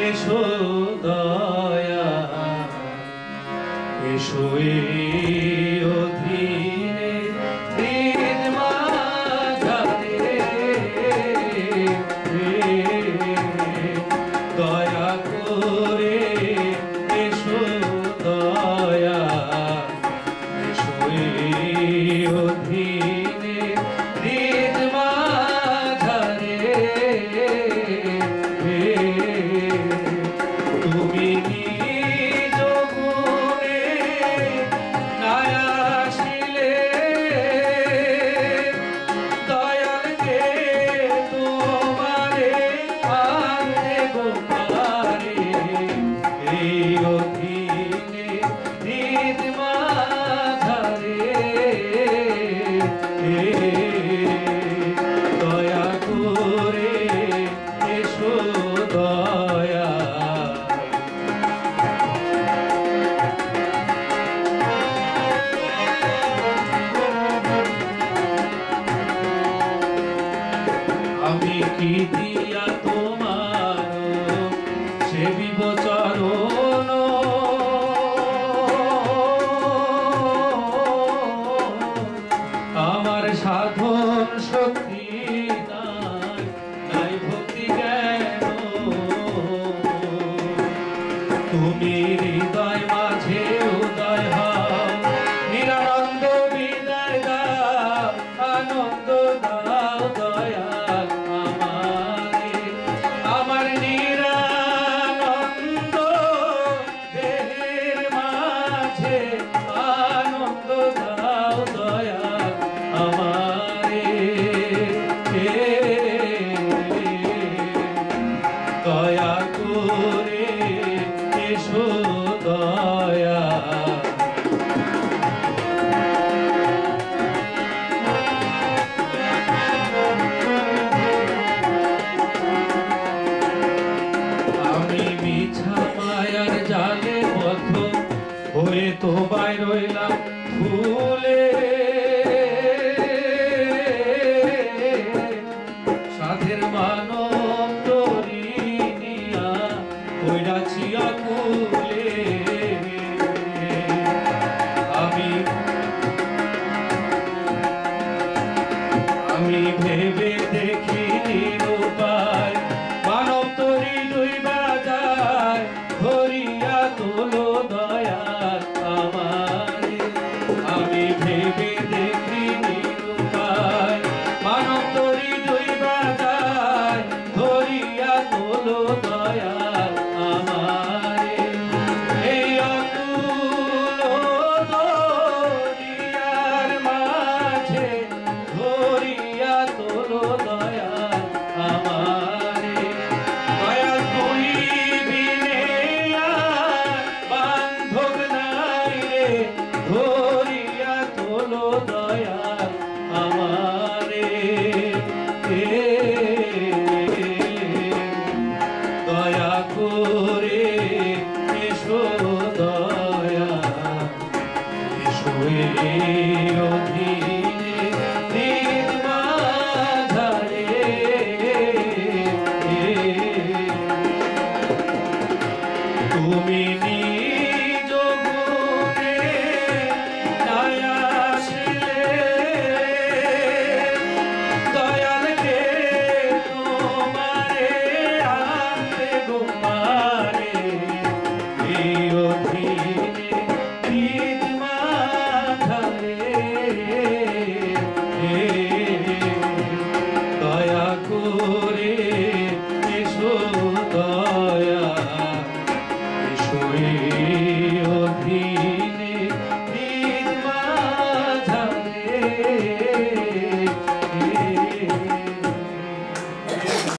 এসো দয়া এসো এই অধীনে হৃদ মাঝারে দয়া করে এসো দয়া এসো এই অধীনে হৃদ মাঝারে তুমি নিজ গুণে নাই আসিলে দয়াল যে তোমারে আর দেব পারে এই অধীনে হৃদ মাঝারে দয়া করে এসো দয়া আমি কি দিয়া তোমার সেবিব চরণ আমার সাধন শক্তি নাই নাই ভক্তি জ্ঞান তুমি হৃদয় মাঝে উদয় হও নিরানন্দ বিদায় দাও আনন্দ দাও দয়াল আমারে আমার নিরানন্দ দেহের মাঝে আনন্দ দাও দয়াল আমারে দয়া করে এসো দয়া আমি মিছা মায়ার জালে বদ্ধ হয়ে তোমায় রইলাম ভুলে সাধের মানব তরি নিয়া কইরাছি আকুলে আমি ভেবে দেখি নিরুপায় মানব তরি ডুইবা